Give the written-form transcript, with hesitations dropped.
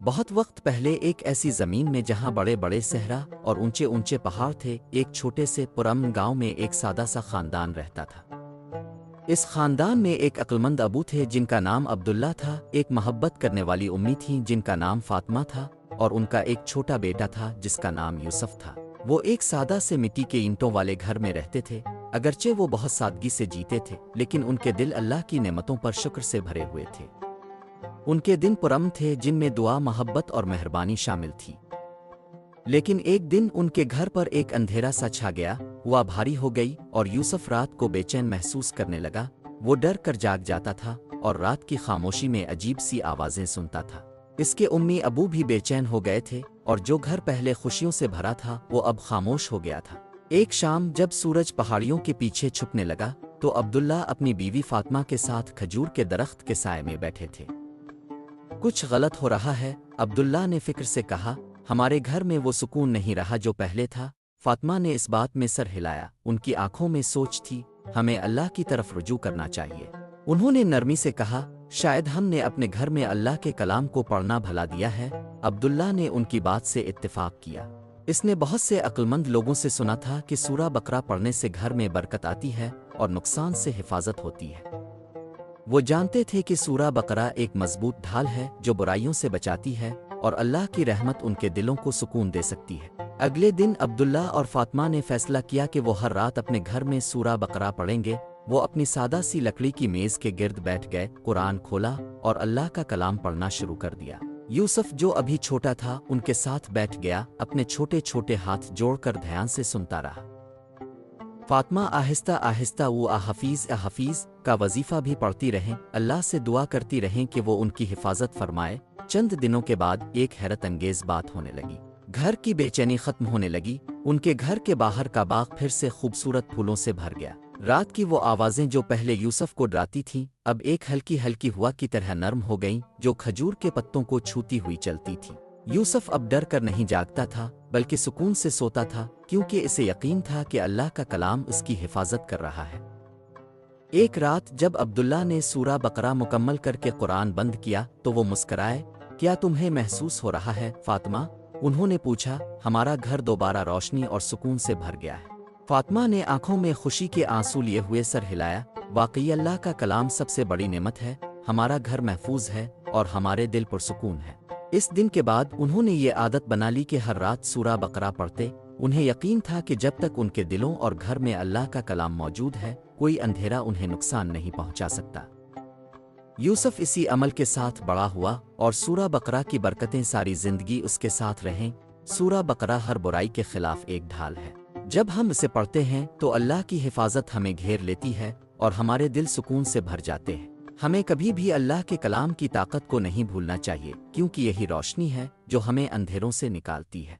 بہت وقت پہلے ایک ایسی زمین میں جہاں بڑے بڑے صحرا اور اونچے اونچے پہاڑ تھے، ایک چھوٹے سے پرامن گاؤں میں ایک سادہ سا خاندان رہتا تھا۔ اس خاندان میں ایک عقلمند ابو تھے جن کا نام عبداللہ تھا، ایک محبت کرنے والی امی تھیں جن کا نام فاطمہ تھا، اور ان کا ایک چھوٹا بیٹا تھا جس کا نام یوسف تھا۔ وہ ایک سادہ سے مٹی کے اینٹوں والے گھر میں رہتے تھے۔ اگرچہ وہ بہت سادگی سے جیتے تھے، لیکن ان کے دل اللہ کی نعمتوں پر شکر سے بھرے ہوئے تھے۔ ان کے دن پرامن تھے جن میں دعا، محبت اور مہربانی شامل تھی۔ لیکن ایک دن ان کے گھر پر ایک اندھیرا سا چھا گیا، ہوا بھاری ہو گئی اور یوسف رات کو بے چین محسوس کرنے لگا۔ وہ ڈر کر جاگ جاتا تھا اور رات کی خاموشی میں عجیب سی آوازیں سنتا تھا۔ اس کے امی ابو بھی بے چین ہو گئے تھے، اور جو گھر پہلے خوشیوں سے بھرا تھا وہ اب خاموش ہو گیا تھا۔ ایک شام جب سورج پہاڑیوں کے پیچھے چھپنے لگا تو عبداللہ اپنی بیوی فاطمہ کے ساتھ کھجور کے درخت کے سائے میں بیٹھے تھے۔ کچھ غلط ہو رہا ہے، عبداللہ نے فکر سے کہا۔ ہمارے گھر میں وہ سکون نہیں رہا جو پہلے تھا۔ فاطمہ نے اس بات میں سر ہلایا، ان کی آنکھوں میں سوچ تھی۔ ہمیں اللہ کی طرف رجوع کرنا چاہیے، انہوں نے نرمی سے کہا۔ شاید ہم نے اپنے گھر میں اللہ کے کلام کو پڑھنا بھلا دیا ہے۔ عبداللہ نے ان کی بات سے اتفاق کیا۔ اس نے بہت سے عقلمند لوگوں سے سنا تھا کہ سورہ بقرہ پڑھنے سے گھر میں برکت آتی ہے اور نقصان سے حفاظت ہوتی ہے۔ وہ جانتے تھے کہ سورہ بقرہ ایک مضبوط ڈھال ہے جو برائیوں سے بچاتی ہے، اور اللہ کی رحمت ان کے دلوں کو سکون دے سکتی ہے۔ اگلے دن عبداللہ اور فاطمہ نے فیصلہ کیا کہ وہ ہر رات اپنے گھر میں سورہ بقرہ پڑھیں گے۔ وہ اپنی سادہ سی لکڑی کی میز کے گرد بیٹھ گئے، قرآن کھولا اور اللہ کا کلام پڑھنا شروع کر دیا۔ یوسف جو ابھی چھوٹا تھا ان کے ساتھ بیٹھ گیا، اپنے چھوٹے چھوٹے ہاتھ جوڑ کر دھیان سے سنتا رہا۔ فاطمہ آہستہ آہستہ وہ حفیظ کا وظیفہ بھی پڑھتی رہیں، اللہ سے دعا کرتی رہیں کہ وہ ان کی حفاظت فرمائے۔ چند دنوں کے بعد ایک حیرت انگیز بات ہونے لگی۔ گھر کی بے چینی ختم ہونے لگی۔ ان کے گھر کے باہر کا باغ پھر سے خوبصورت پھولوں سے بھر گیا۔ رات کی وہ آوازیں جو پہلے یوسف کو ڈراتی تھیں اب ایک ہلکی ہلکی ہوا کی طرح نرم ہو گئیں، جو کھجور کے پتوں کو چھوتی ہوئی چلتی تھی۔ یوسف اب ڈر کر نہیں جاگتا تھا بلکہ سکون سے سوتا تھا، کیونکہ اسے یقین تھا کہ اللہ کا کلام اس کی حفاظت کر رہا ہے۔ ایک رات جب عبداللہ نے سورہ بقرہ مکمل کر کے قرآن بند کیا تو وہ مسکرائے۔ کیا تمہیں محسوس ہو رہا ہے فاطمہ؟ انہوں نے پوچھا۔ ہمارا گھر دوبارہ روشنی اور سکون سے بھر گیا ہے، فاطمہ نے آنکھوں میں خوشی کے آنسو لیے ہوئے سر ہلایا۔ واقعی اللہ کا کلام سب سے بڑی نعمت ہے، ہمارا گھر محفوظ ہے اور ہمارے دل پرسکون ہے۔ اس دن کے بعد انہوں نے یہ عادت بنا لی کہ ہر رات سورہ بقرہ پڑھتے۔ انہیں یقین تھا کہ جب تک ان کے دلوں اور گھر میں اللہ کا کلام موجود ہے، کوئی اندھیرا انہیں نقصان نہیں پہنچا سکتا۔ یوسف اسی عمل کے ساتھ بڑا ہوا اور سورہ بقرہ کی برکتیں ساری زندگی اس کے ساتھ رہیں۔ سورہ بقرہ ہر برائی کے خلاف ایک ڈھال ہے۔ جب ہم اسے پڑھتے ہیں تو اللہ کی حفاظت ہمیں گھیر لیتی ہے اور ہمارے دل سکون سے بھر جاتے ہیں۔ ہمیں کبھی بھی اللہ کے کلام کی طاقت کو نہیں بھولنا چاہیے، کیونکہ یہی روشنی ہے جو ہمیں اندھیروں سے نکالتی ہے۔